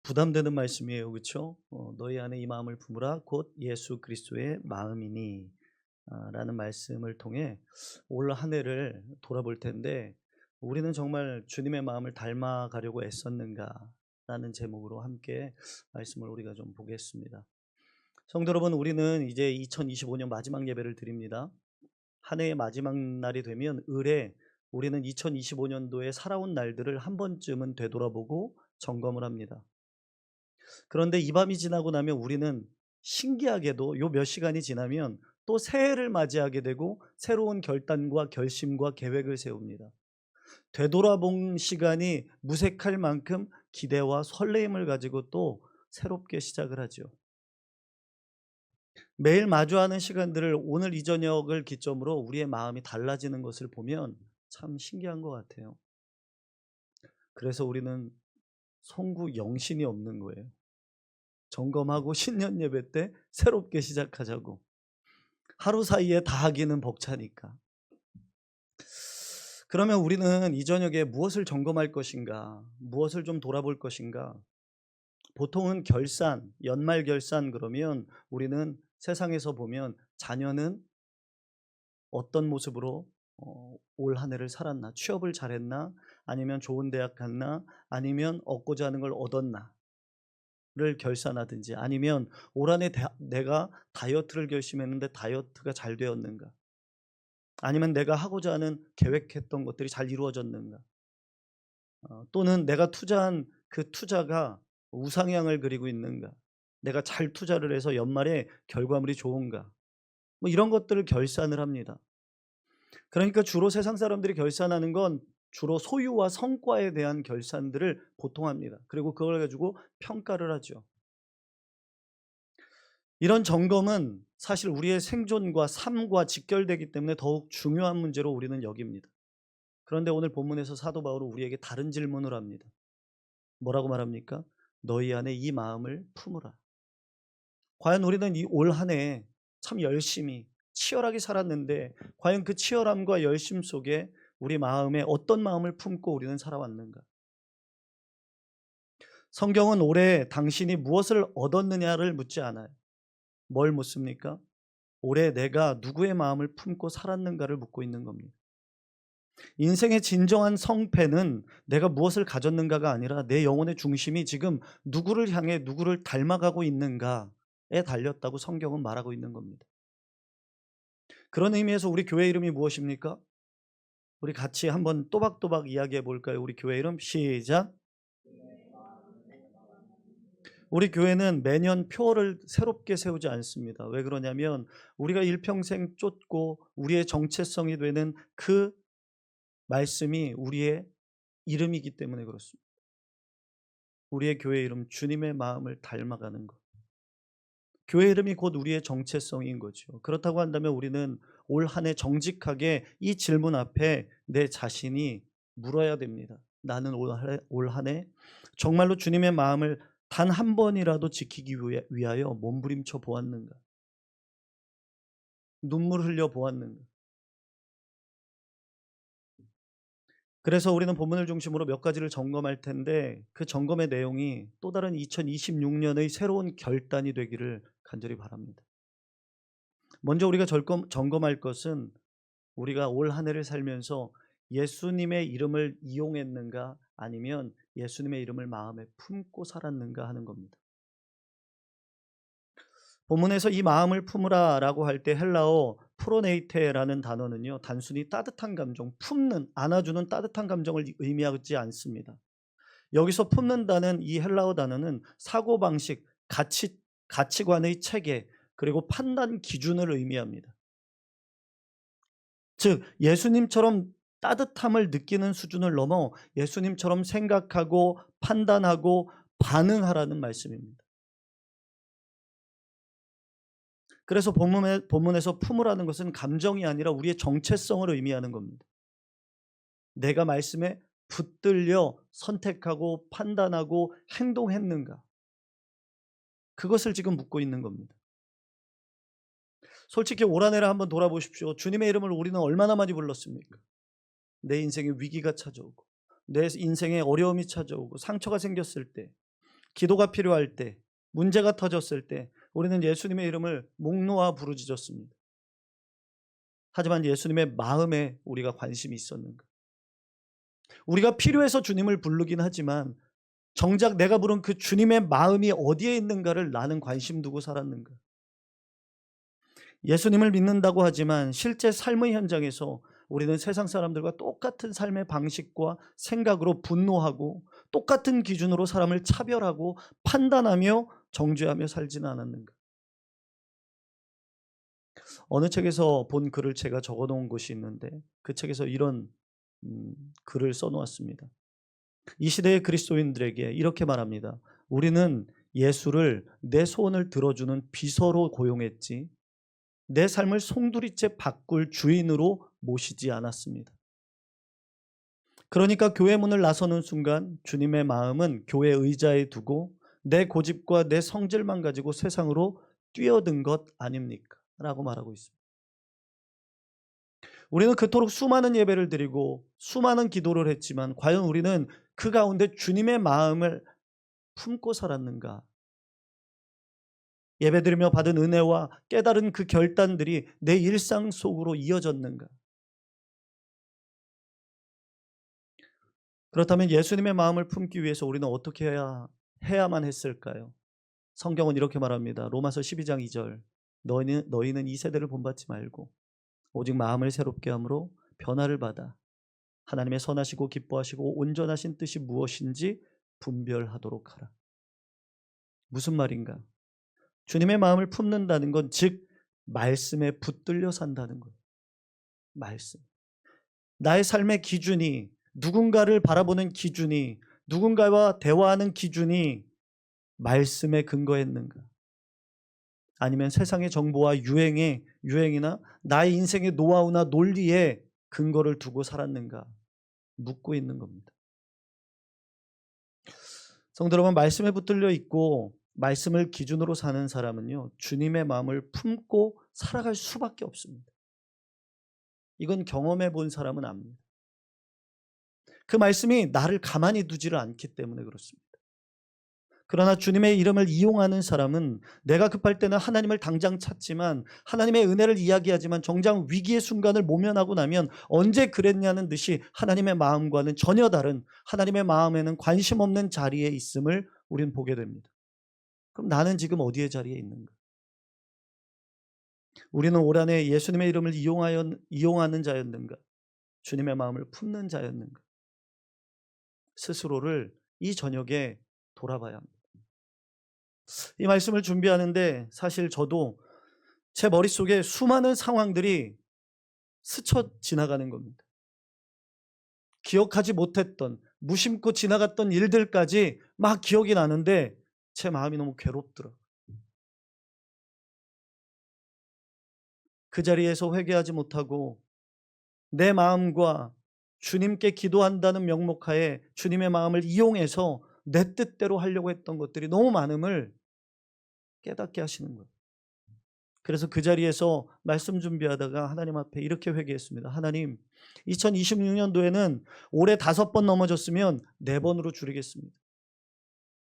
부담되는 말씀이에요. 그렇죠? 너희 안에 이 마음을 품으라 곧 예수 그리스도의 마음이니 라는 말씀을 통해 올 한 해를 돌아볼 텐데, 우리는 정말 주님의 마음을 닮아가려고 애썼는가 라는 제목으로 함께 말씀을 우리가 좀 보겠습니다. 성도 여러분, 우리는 이제 2025년 마지막 예배를 드립니다. 한 해의 마지막 날이 되면 을에 우리는 2025년도에 살아온 날들을 한 번쯤은 되돌아보고 점검을 합니다. 그런데 이 밤이 지나고 나면 우리는 신기하게도 요 몇 시간이 지나면 또 새해를 맞이하게 되고 새로운 결단과 결심과 계획을 세웁니다. 되돌아본 시간이 무색할 만큼 기대와 설레임을 가지고 또 새롭게 시작을 하죠. 매일 마주하는 시간들을 오늘 이 저녁을 기점으로 우리의 마음이 달라지는 것을 보면 참 신기한 것 같아요. 그래서 우리는 송구 영신이 없는 거예요. 점검하고 신년 예배 때 새롭게 시작하자고. 하루 사이에 다 하기는 벅차니까. 그러면 우리는 이 저녁에 무엇을 점검할 것인가? 무엇을 좀 돌아볼 것인가? 보통은 결산, 연말 결산 그러면 우리는 세상에서 보면 자녀는 어떤 모습으로 올 한 해를 살았나? 취업을 잘했나? 아니면 좋은 대학 갔나? 아니면 얻고자 하는 걸 얻었나? 를 결산하든지, 아니면 올 한해 내가 다이어트를 결심했는데 다이어트가 잘 되었는가? 아니면 내가 하고자 하는 계획했던 것들이 잘 이루어졌는가? 또는 내가 투자한 그 투자가 우상향을 그리고 있는가? 내가 잘 투자를 해서 연말에 결과물이 좋은가? 뭐 이런 것들을 결산을 합니다. 그러니까 주로 세상 사람들이 결산하는 건 주로 소유와 성과에 대한 결산들을 보통 합니다. 그리고 그걸 가지고 평가를 하죠. 이런 점검은 사실 우리의 생존과 삶과 직결되기 때문에 더욱 중요한 문제로 우리는 여깁니다. 그런데 오늘 본문에서 사도 바울은 우리에게 다른 질문을 합니다. 뭐라고 말합니까? 너희 안에 이 마음을 품으라. 과연 우리는 이 올 한 해 참 열심히 치열하게 살았는데, 과연 그 치열함과 열심 속에 우리 마음에 어떤 마음을 품고 우리는 살아왔는가? 성경은 올해 당신이 무엇을 얻었느냐를 묻지 않아요. 뭘 묻습니까? 올해 내가 누구의 마음을 품고 살았는가를 묻고 있는 겁니다. 인생의 진정한 성패는 내가 무엇을 가졌는가가 아니라 내 영혼의 중심이 지금 누구를 향해 누구를 닮아가고 있는가에 달렸다고 성경은 말하고 있는 겁니다. 그런 의미에서 우리 교회 이름이 무엇입니까? 우리 같이 한번 또박또박 이야기해 볼까요? 우리 교회 이름 시작. 우리 교회는 매년 표어를 새롭게 세우지 않습니다. 왜 그러냐면 우리가 일평생 쫓고 우리의 정체성이 되는 그 말씀이 우리의 이름이기 때문에 그렇습니다. 우리의 교회 이름, 주님의 마음을 닮아가는 것. 교회 이름이 곧 우리의 정체성인 거죠. 그렇다고 한다면 우리는 올 한 해 정직하게 이 질문 앞에 내 자신이 물어야 됩니다. 나는 올 한 해 정말로 주님의 마음을 단 한 번이라도 지키기 위하여 몸부림쳐 보았는가? 눈물 흘려 보았는가? 그래서 우리는 본문을 중심으로 몇 가지를 점검할 텐데, 그 점검의 내용이 또 다른 2026년의 새로운 결단이 되기를 간절히 바랍니다. 먼저 우리가 점검할 것은 우리가 올 한 해를 살면서 예수님의 이름을 이용했는가, 아니면 예수님의 이름을 마음에 품고 살았는가 하는 겁니다. 본문에서 이 마음을 품으라라고 할 때 헬라어 프로네이테라는 단어는요, 단순히 따뜻한 감정, 품는, 안아주는 따뜻한 감정을 의미하지 않습니다. 여기서 품는다는 이 헬라어 단어는 사고방식, 가치관의 체계, 그리고 판단 기준을 의미합니다. 즉 예수님처럼 따뜻함을 느끼는 수준을 넘어 예수님처럼 생각하고 판단하고 반응하라는 말씀입니다. 그래서 본문에서 품으라는 것은 감정이 아니라 우리의 정체성을 의미하는 겁니다. 내가 말씀에 붙들려 선택하고 판단하고 행동했는가? 그것을 지금 묻고 있는 겁니다. 솔직히 올 한 해를 한번 돌아보십시오. 주님의 이름을 우리는 얼마나 많이 불렀습니까? 내 인생에 위기가 찾아오고, 내 인생에 어려움이 찾아오고, 상처가 생겼을 때, 기도가 필요할 때, 문제가 터졌을 때 우리는 예수님의 이름을 목 놓아 부르짖었습니다. 하지만 예수님의 마음에 우리가 관심이 있었는가? 우리가 필요해서 주님을 부르긴 하지만 정작 내가 부른 그 주님의 마음이 어디에 있는가를 나는 관심 두고 살았는가? 예수님을 믿는다고 하지만 실제 삶의 현장에서 우리는 세상 사람들과 똑같은 삶의 방식과 생각으로 분노하고 똑같은 기준으로 사람을 차별하고 판단하며 정죄하며 살지는 않았는가? 어느 책에서 본 글을 제가 적어 놓은 것이 있는데 그 책에서 이런 글을 써 놓았습니다. 이 시대의 그리스도인들에게 이렇게 말합니다. 우리는 예수를 내 소원을 들어주는 비서로 고용했지 내 삶을 송두리째 바꿀 주인으로 모시지 않았습니다. 그러니까 교회 문을 나서는 순간 주님의 마음은 교회 의자에 두고 내 고집과 내 성질만 가지고 세상으로 뛰어든 것 아닙니까? 라고 말하고 있습니다. 우리는 그토록 수많은 예배를 드리고 수많은 기도를 했지만 과연 우리는 그 가운데 주님의 마음을 품고 살았는가? 예배드리며 받은 은혜와 깨달은 그 결단들이 내 일상 속으로 이어졌는가? 그렇다면 예수님의 마음을 품기 위해서 우리는 어떻게 해야만 했을까요? 성경은 이렇게 말합니다. 로마서 12장 2절. 너희는 이 세대를 본받지 말고 오직 마음을 새롭게 함으로 변화를 받아 하나님의 선하시고 기뻐하시고 온전하신 뜻이 무엇인지 분별하도록 하라. 무슨 말인가? 주님의 마음을 품는다는 건 즉 말씀에 붙들려 산다는 거예요. 말씀. 나의 삶의 기준이 누군가를 바라보는 기준이 누군가와 대화하는 기준이 말씀에 근거했는가? 아니면 세상의 정보와 유행이나 나의 인생의 노하우나 논리에 근거를 두고 살았는가? 묻고 있는 겁니다. 성도 여러분, 말씀에 붙들려 있고 말씀을 기준으로 사는 사람은요, 주님의 마음을 품고 살아갈 수밖에 없습니다. 이건 경험해 본 사람은 압니다. 그 말씀이 나를 가만히 두지를 않기 때문에 그렇습니다. 그러나 주님의 이름을 이용하는 사람은 내가 급할 때는 하나님을 당장 찾지만 하나님의 은혜를 이야기하지만 정작 위기의 순간을 모면하고 나면 언제 그랬냐는 듯이 하나님의 마음과는 전혀 다른 하나님의 마음에는 관심 없는 자리에 있음을 우리는 보게 됩니다. 그럼 나는 지금 어디의 자리에 있는가? 우리는 올 한해 예수님의 이름을 이용하는 자였는가? 주님의 마음을 품는 자였는가? 스스로를 이 저녁에 돌아봐야 합니다. 이 말씀을 준비하는데 사실 저도 제 머릿속에 수많은 상황들이 스쳐 지나가는 겁니다. 기억하지 못했던 무심코 지나갔던 일들까지 막 기억이 나는데 제 마음이 너무 괴롭더라고요. 그 자리에서 회개하지 못하고 내 마음과 주님께 기도한다는 명목하에 주님의 마음을 이용해서 내 뜻대로 하려고 했던 것들이 너무 많음을 깨닫게 하시는 거예요. 그래서 그 자리에서 말씀 준비하다가 하나님 앞에 이렇게 회개했습니다. 하나님, 2026년도에는 올해 5번 넘어졌으면 4번으로 줄이겠습니다.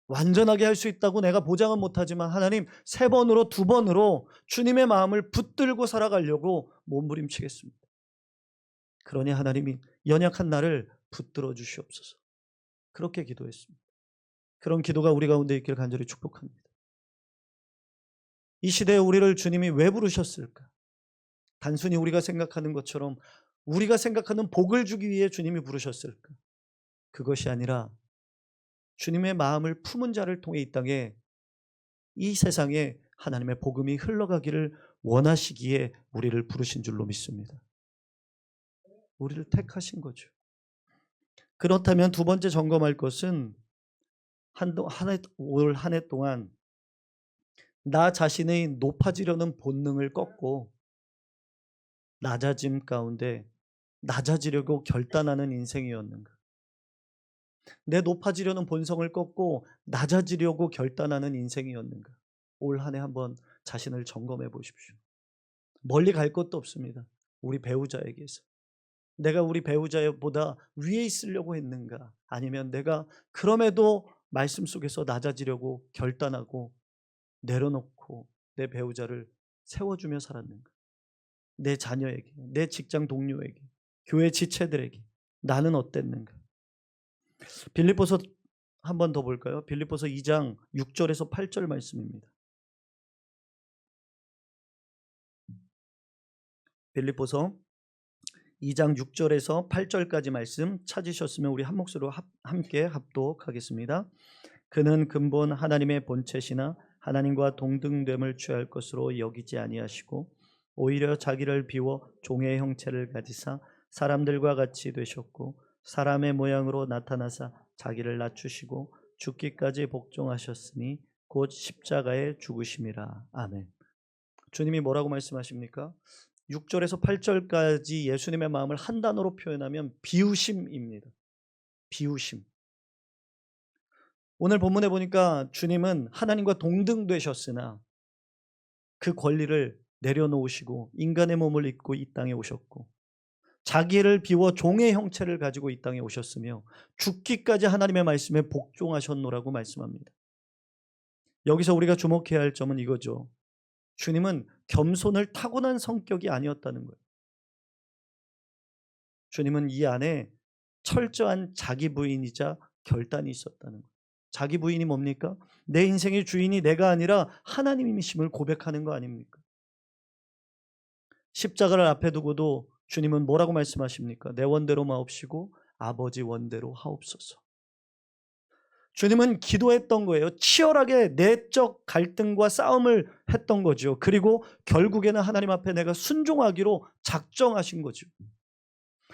완전하게 할 수 있다고 내가 보장은 못하지만 하나님 3번으로 2번으로 주님의 마음을 붙들고 살아가려고 몸부림치겠습니다. 그러니 하나님이 연약한 나를 붙들어 주시옵소서. 그렇게 기도했습니다. 그런 기도가 우리 가운데 있기를 간절히 축복합니다. 이 시대에 우리를 주님이 왜 부르셨을까? 단순히 우리가 생각하는 것처럼 우리가 생각하는 복을 주기 위해 주님이 부르셨을까? 그것이 아니라 주님의 마음을 품은 자를 통해 이 땅에 이 세상에 하나님의 복음이 흘러가기를 원하시기에 우리를 부르신 줄로 믿습니다. 우리를 택하신 거죠. 그렇다면 두 번째 점검할 것은 올 한 해 동안 나 자신의 높아지려는 본능을 꺾고 낮아짐 가운데 낮아지려고 결단하는 인생이었는가? 내 높아지려는 본성을 꺾고 낮아지려고 결단하는 인생이었는가? 올 한 해 한번 자신을 점검해 보십시오. 멀리 갈 것도 없습니다. 우리 배우자에게서. 내가 우리 배우자보다 위에 있으려고 했는가? 아니면 내가 그럼에도 말씀 속에서 낮아지려고 결단하고 내려놓고 내 배우자를 세워주며 살았는가? 내 자녀에게, 내 직장 동료에게, 교회 지체들에게 나는 어땠는가? 빌립보서 한 번 더 볼까요? 빌립보서 2장 6절에서 8절 말씀입니다. 빌립보서 2장 6절에서 8절까지 말씀 찾으셨으면 우리 한 목소리로 함께 합독하겠습니다. 그는 근본 하나님의 본체시나 하나님과 동등됨을 취할 것으로 여기지 아니하시고 오히려 자기를 비워 종의 형체를 가지사 사람들과 같이 되셨고 사람의 모양으로 나타나사 자기를 낮추시고 죽기까지 복종하셨으니 곧 십자가에 죽으심이라. 아멘. 주님이 뭐라고 말씀하십니까? 6절에서 8절까지 예수님의 마음을 한 단어로 표현하면 비우심입니다. 비우심. 오늘 본문에 보니까 주님은 하나님과 동등되셨으나 그 권리를 내려놓으시고 인간의 몸을 입고 이 땅에 오셨고 자기를 비워 종의 형체를 가지고 이 땅에 오셨으며 죽기까지 하나님의 말씀에 복종하셨노라고 말씀합니다. 여기서 우리가 주목해야 할 점은 이거죠. 주님은 겸손을 타고난 성격이 아니었다는 거예요. 주님은 이 안에 철저한 자기 부인이자 결단이 있었다는 거예요. 자기 부인이 뭡니까? 내 인생의 주인이 내가 아니라 하나님이심을 고백하는 거 아닙니까? 십자가를 앞에 두고도 주님은 뭐라고 말씀하십니까? 내 원대로 마옵시고 아버지 원대로 하옵소서. 주님은 기도했던 거예요. 치열하게 내적 갈등과 싸움을 했던 거죠. 그리고 결국에는 하나님 앞에 내가 순종하기로 작정하신 거죠.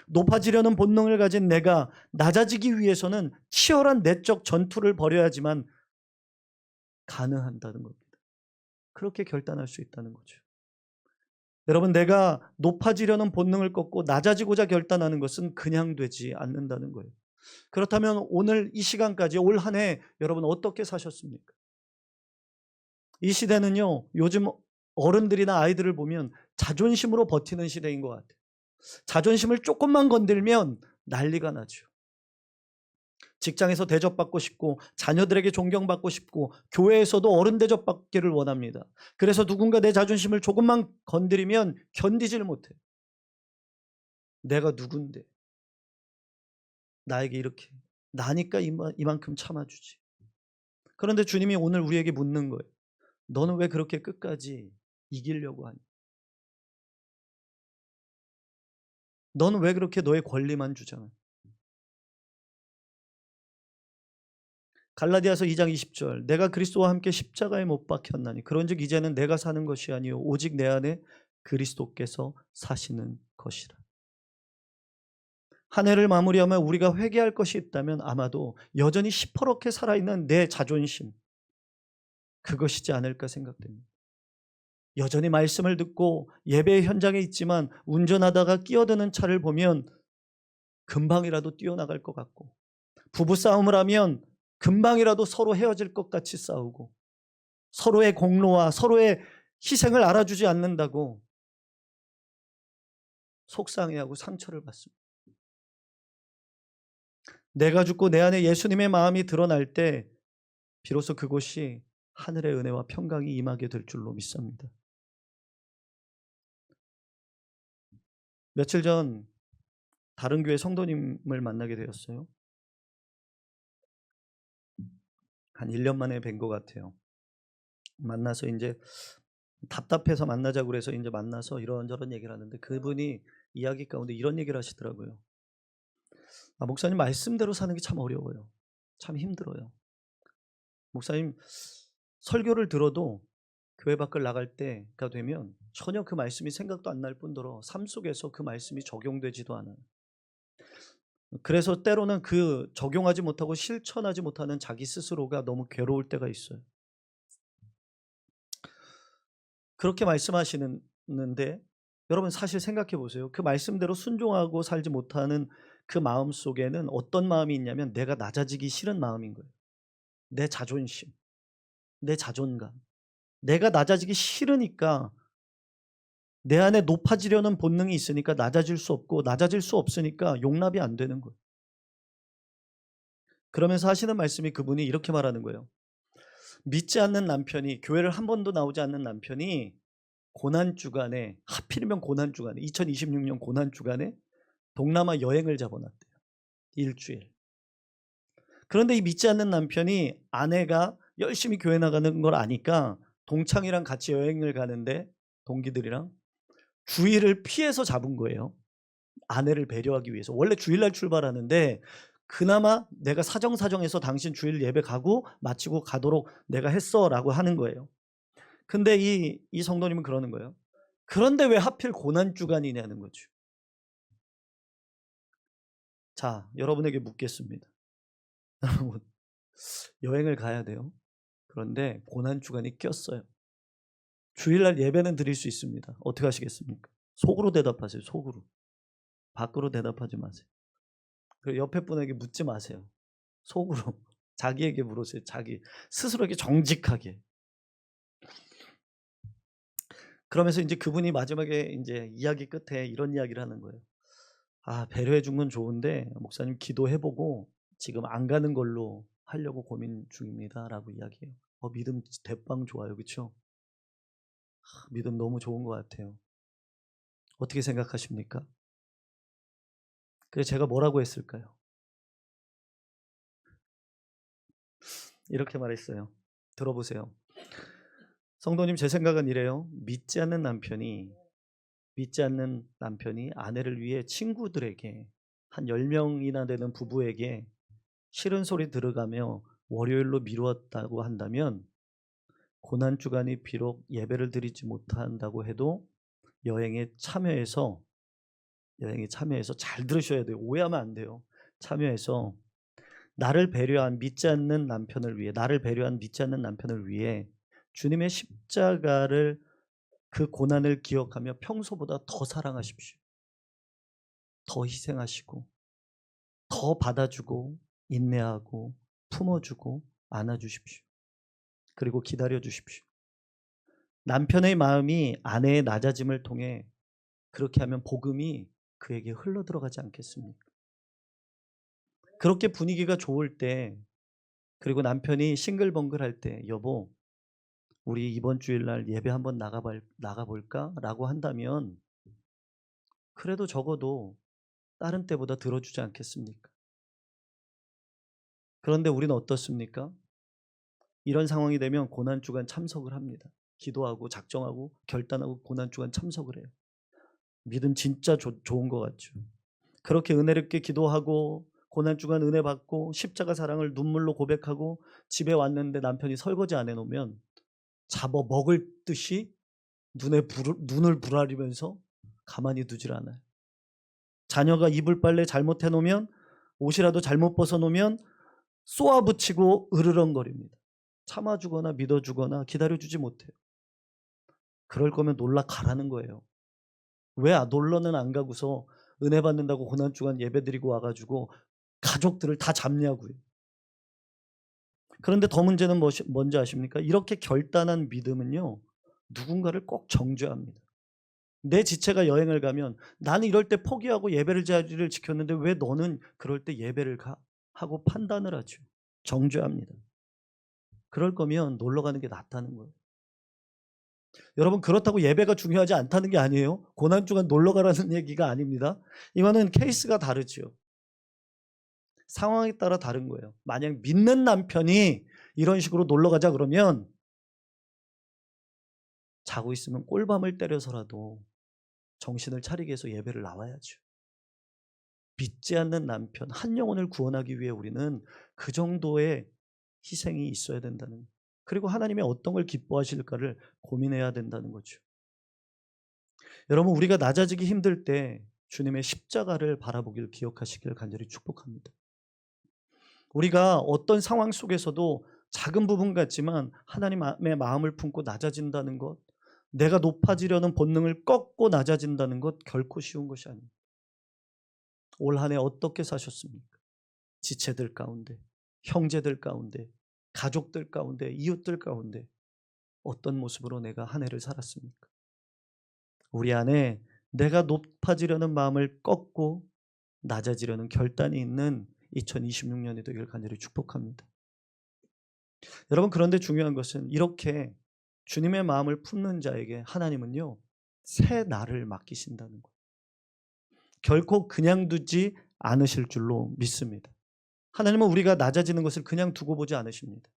높아지려는 본능을 가진 내가 낮아지기 위해서는 치열한 내적 전투를 벌여야지만 가능한다는 겁니다. 그렇게 결단할 수 있다는 거죠. 여러분, 내가 높아지려는 본능을 꺾고 낮아지고자 결단하는 것은 그냥 되지 않는다는 거예요. 그렇다면 오늘 이 시간까지 올 한 해 여러분 어떻게 사셨습니까? 이 시대는요, 요즘 어른들이나 아이들을 보면 자존심으로 버티는 시대인 것 같아요. 자존심을 조금만 건들면 난리가 나죠. 직장에서 대접받고 싶고 자녀들에게 존경받고 싶고 교회에서도 어른 대접받기를 원합니다. 그래서 누군가 내 자존심을 조금만 건드리면 견디질 못해요. 내가 누군데 나에게 이렇게 나니까 이만큼 참아주지. 그런데 주님이 오늘 우리에게 묻는 거예요. 너는 왜 그렇게 끝까지 이기려고 하니? 너는 왜 그렇게 너의 권리만 주장하니? 갈라디아서 2장 20절 내가 그리스도와 함께 십자가에 못 박혔나니 그런즉 이제는 내가 사는 것이 아니요 오직 내 안에 그리스도께서 사시는 것이라. 한 해를 마무리하며 우리가 회개할 것이 있다면 아마도 여전히 시퍼렇게 살아있는 내 자존심, 그것이지 않을까 생각됩니다. 여전히 말씀을 듣고 예배 현장에 있지만 운전하다가 끼어드는 차를 보면 금방이라도 뛰어나갈 것 같고, 부부싸움을 하면 금방이라도 서로 헤어질 것 같이 싸우고, 서로의 공로와 서로의 희생을 알아주지 않는다고 속상해하고 상처를 받습니다. 내가 죽고 내 안에 예수님의 마음이 드러날 때 비로소 그곳이 하늘의 은혜와 평강이 임하게 될 줄로 믿습니다. 며칠 전 다른 교회 성도님을 만나게 되었어요. 한 1년 만에 뵌 것 같아요. 만나서 이제 답답해서 만나자고 그래서 이제 만나서 이런저런 얘기를 하는데 그분이 이야기 가운데 이런 얘기를 하시더라고요. 목사님 말씀대로 사는 게 참 어려워요. 참 힘들어요. 목사님 설교를 들어도 교회 밖을 나갈 때가 되면 전혀 그 말씀이 생각도 안 날 뿐더러 삶 속에서 그 말씀이 적용되지도 않아요. 그래서 때로는 그 적용하지 못하고 실천하지 못하는 자기 스스로가 너무 괴로울 때가 있어요. 그렇게 말씀하시는데 여러분 사실 생각해 보세요. 그 말씀대로 순종하고 살지 못하는 그 마음 속에는 어떤 마음이 있냐면 내가 낮아지기 싫은 마음인 거예요. 내 자존심, 내 자존감. 내가 낮아지기 싫으니까 내 안에 높아지려는 본능이 있으니까 낮아질 수 없고 낮아질 수 없으니까 용납이 안 되는 거예요. 그러면서 하시는 말씀이 그분이 이렇게 말하는 거예요. 믿지 않는 남편이, 교회를 한 번도 나오지 않는 남편이 고난주간에, 하필이면 고난주간에, 2026년 고난주간에 동남아 여행을 잡아놨대요. 일주일. 그런데 이 믿지 않는 남편이 아내가 열심히 교회 나가는 걸 아니까 동창이랑 같이 여행을 가는데, 동기들이랑 주일을 피해서 잡은 거예요. 아내를 배려하기 위해서. 원래 주일날 출발하는데 그나마 내가 사정사정해서 당신 주일 예배 가고 마치고 가도록 내가 했어 라고 하는 거예요. 근데 이 성도님은 그러는 거예요. 그런데 왜 하필 고난주간이냐는 거죠. 자, 여러분에게 묻겠습니다. 여러분, 여행을 가야 돼요. 그런데 고난주간이 꼈어요. 주일날 예배는 드릴 수 있습니다. 어떻게 하시겠습니까? 속으로 대답하세요. 속으로. 밖으로 대답하지 마세요. 그리고 옆에 분에게 묻지 마세요. 속으로. 자기에게 물으세요. 자기 스스로에게 정직하게. 그러면서 이제 그분이 마지막에 이제 이야기 끝에 이런 이야기를 하는 거예요. 아, 배려해 준 건 좋은데 목사님 기도해보고 지금 안 가는 걸로 하려고 고민 중입니다라고 이야기해요. 믿음 대빵 좋아요, 그렇죠? 믿음 너무 좋은 것 같아요. 어떻게 생각하십니까? 그래서 제가 뭐라고 했을까요? 이렇게 말했어요. 들어보세요. 성도님, 제 생각은 이래요. 믿지 않는 남편이 아내를 위해 친구들에게, 한 10명이나 되는 부부에게 싫은 소리 들어가며 월요일로 미루었다고 한다면, 고난주간이 비록 예배를 드리지 못한다고 해도 여행에 참여해서 잘 들으셔야 돼요. 오해하면 안 돼요. 참여해서 나를 배려한 믿지 않는 남편을 위해 주님의 십자가를, 그 고난을 기억하며 평소보다 더 사랑하십시오. 더 희생하시고, 더 받아주고, 인내하고, 품어주고, 안아주십시오. 그리고 기다려주십시오. 남편의 마음이 아내의 낮아짐을 통해 그렇게 하면 복음이 그에게 흘러들어가지 않겠습니까? 그렇게 분위기가 좋을 때, 그리고 남편이 싱글벙글할 때, 여보, 우리 이번 주일날 예배 한번 나가볼까? 라고 한다면 그래도 적어도 다른 때보다 들어주지 않겠습니까? 그런데 우리는 어떻습니까? 이런 상황이 되면 고난주간 참석을 합니다. 기도하고 작정하고 결단하고 고난주간 참석을 해요. 믿음 진짜 좋은 것 같죠. 그렇게 은혜롭게 기도하고 고난주간 은혜 받고 십자가 사랑을 눈물로 고백하고 집에 왔는데 남편이 설거지 안 해놓으면 잡아 먹을 듯이 눈을 부라리면서 가만히 두질 않아요. 자녀가 이불 빨래 잘못해 놓으면, 옷이라도 잘못 벗어 놓으면 쏘아붙이고 으르렁거립니다. 참아주거나 믿어주거나 기다려주지 못해요. 그럴 거면 놀러 가라는 거예요. 왜 놀러는 안 가고서 은혜 받는다고 고난주간 예배드리고 와가지고 가족들을 다 잡냐고요. 그런데 더 문제는 뭔지 아십니까? 이렇게 결단한 믿음은요, 누군가를 꼭 정죄합니다. 내 지체가 여행을 가면 나는 이럴 때 포기하고 예배를 자리를 지켰는데 왜 너는 그럴 때 예배를 가? 하고 판단을 하죠. 정죄합니다. 그럴 거면 놀러 가는 게 낫다는 거예요. 여러분, 그렇다고 예배가 중요하지 않다는 게 아니에요. 고난주간 놀러 가라는 얘기가 아닙니다. 이거는 케이스가 다르죠. 상황에 따라 다른 거예요. 만약 믿는 남편이 이런 식으로 놀러 가자 그러면 자고 있으면 꼴밤을 때려서라도 정신을 차리게 해서 예배를 나와야죠. 믿지 않는 남편 한 영혼을 구원하기 위해 우리는 그 정도의 희생이 있어야 된다는 거예요. 그리고 하나님이 어떤 걸 기뻐하실까를 고민해야 된다는 거죠. 여러분, 우리가 낮아지기 힘들 때 주님의 십자가를 바라보기를 기억하시길 간절히 축복합니다. 우리가 어떤 상황 속에서도 작은 부분 같지만 하나님의 마음을 품고 낮아진다는 것, 내가 높아지려는 본능을 꺾고 낮아진다는 것 결코 쉬운 것이 아닙니다. 올 한 해 어떻게 사셨습니까? 지체들 가운데, 형제들 가운데, 가족들 가운데, 이웃들 가운데 어떤 모습으로 내가 한 해를 살았습니까? 우리 안에 내가 높아지려는 마음을 꺾고 낮아지려는 결단이 있는 2026년이 되길 간절히 축복합니다. 여러분, 그런데 중요한 것은 이렇게 주님의 마음을 품는 자에게 하나님은요, 새 날을 맡기신다는 거예요. 결코 그냥 두지 않으실 줄로 믿습니다. 하나님은 우리가 낮아지는 것을 그냥 두고 보지 않으십니다.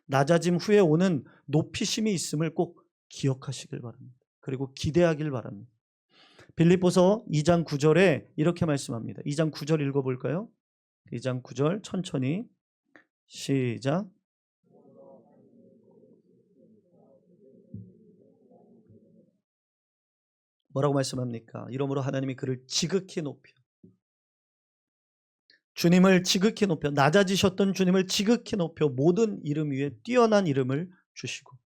낮아짐 후에 오는 높이심이 있음을 꼭 기억하시길 바랍니다. 그리고 기대하길 바랍니다. 빌립보서 2장 9절에 이렇게 말씀합니다. 2장 9절 읽어볼까요? 2장 9절 천천히 시작. 뭐라고 말씀합니까? 이러므로 하나님이 그를 지극히 높여, 주님을 지극히 높여, 낮아지셨던 주님을 지극히 높여 모든 이름 위에 뛰어난 이름을 주시고.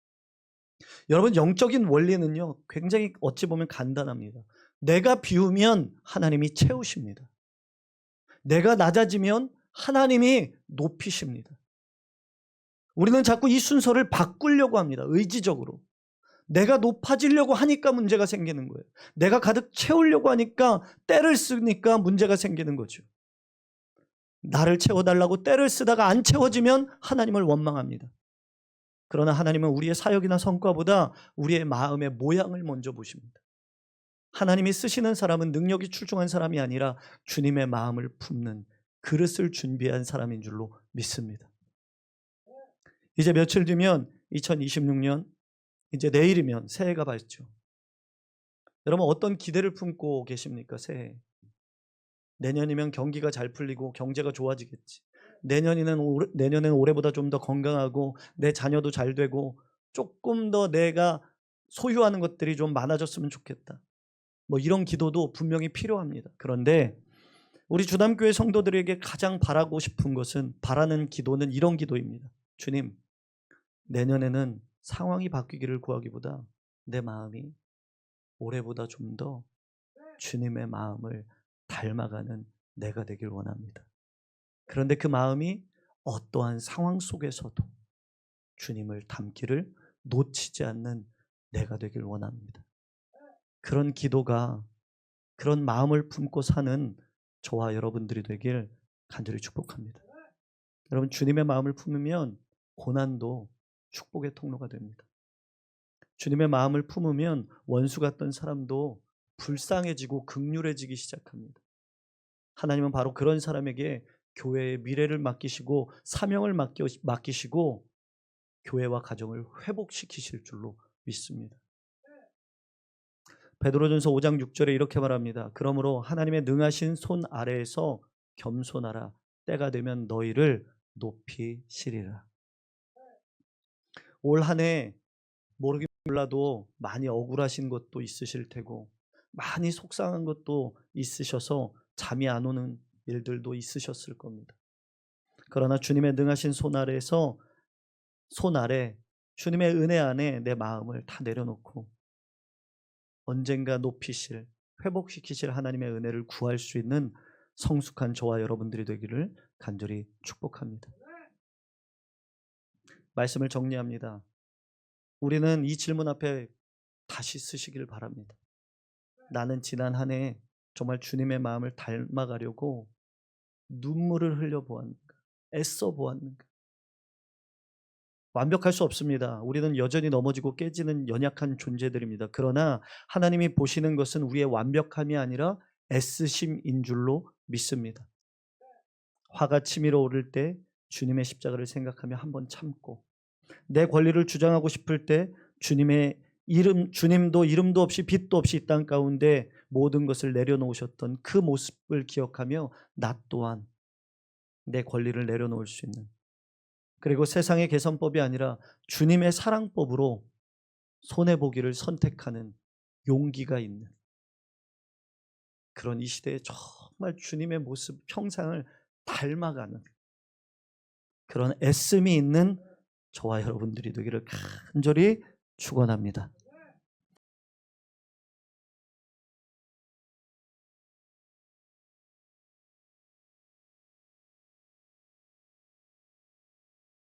여러분, 영적인 원리는요, 굉장히 어찌 보면 간단합니다. 내가 비우면 하나님이 채우십니다. 내가 낮아지면 하나님이 높이십니다. 우리는 자꾸 이 순서를 바꾸려고 합니다. 의지적으로. 내가 높아지려고 하니까 문제가 생기는 거예요. 내가 가득 채우려고 하니까 때를 쓰니까 문제가 생기는 거죠. 나를 채워달라고 때를 쓰다가 안 채워지면 하나님을 원망합니다. 그러나 하나님은 우리의 사역이나 성과보다 우리의 마음의 모양을 먼저 보십니다. 하나님이 쓰시는 사람은 능력이 출중한 사람이 아니라 주님의 마음을 품는 그릇을 준비한 사람인 줄로 믿습니다. 이제 며칠 뒤면 2026년, 이제 내일이면 새해가 밝죠. 여러분, 어떤 기대를 품고 계십니까? 새해. 내년이면 경기가 잘 풀리고 경제가 좋아지겠지. 내년에는 올해보다 좀 더 건강하고 내 자녀도 잘 되고 조금 더 내가 소유하는 것들이 좀 많아졌으면 좋겠다. 뭐 이런 기도도 분명히 필요합니다. 그런데 우리 주담교회 성도들에게 가장 바라고 싶은 것은, 바라는 기도는 이런 기도입니다. 주님, 내년에는 상황이 바뀌기를 구하기보다 내 마음이 올해보다 좀 더 주님의 마음을 닮아가는 내가 되길 원합니다. 그런데 그 마음이 어떠한 상황 속에서도 주님을 닮기를 놓치지 않는 내가 되길 원합니다. 그런 기도가, 그런 마음을 품고 사는 저와 여러분들이 되길 간절히 축복합니다. 여러분, 주님의 마음을 품으면 고난도 축복의 통로가 됩니다. 주님의 마음을 품으면 원수 같던 사람도 불쌍해지고 극률해지기 시작합니다. 하나님은 바로 그런 사람에게 교회의 미래를 맡기시고 사명을 맡기시고 교회와 가정을 회복시키실 줄로 믿습니다. 베드로전서 5장 6절에 이렇게 말합니다. 그러므로 하나님의 능하신 손 아래에서 겸손하라. 때가 되면 너희를 높이시리라. 올 한 해 모르긴 몰라도 많이 억울하신 것도 있으실 테고 많이 속상한 것도 있으셔서 잠이 안 오는 일들도 있으셨을 겁니다. 그러나 주님의 능하신 손 아래 주님의 은혜 안에 내 마음을 다 내려놓고 언젠가 높이실, 회복시키실 하나님의 은혜를 구할 수 있는 성숙한 저와 여러분들이 되기를 간절히 축복합니다. 말씀을 정리합니다. 우리는 이 질문 앞에 다시 쓰시길 바랍니다. 나는 지난 한 해 정말 주님의 마음을 닮아가려고 눈물을 흘려보았는가? 애써 보았는가? 완벽할 수 없습니다. 우리는 여전히 넘어지고 깨지는 연약한 존재들입니다. 그러나 하나님이 보시는 것은 우리의 완벽함이 아니라 애쓰심인 줄로 믿습니다. 화가 치밀어 오를 때 주님의 십자가를 생각하며 한번 참고, 내 권리를 주장하고 싶을 때 주님도 이름도 없이 빛도 없이 이 땅 가운데 모든 것을 내려놓으셨던 그 모습을 기억하며 나 또한 내 권리를 내려놓을 수 있는, 그리고 세상의 개선법이 아니라 주님의 사랑법으로 손해보기를 선택하는 용기가 있는 그런 이 시대에 정말 주님의 모습, 형상을 닮아가는 그런 애씀이 있는 저와 여러분들이 되기를 간절히 축원합니다.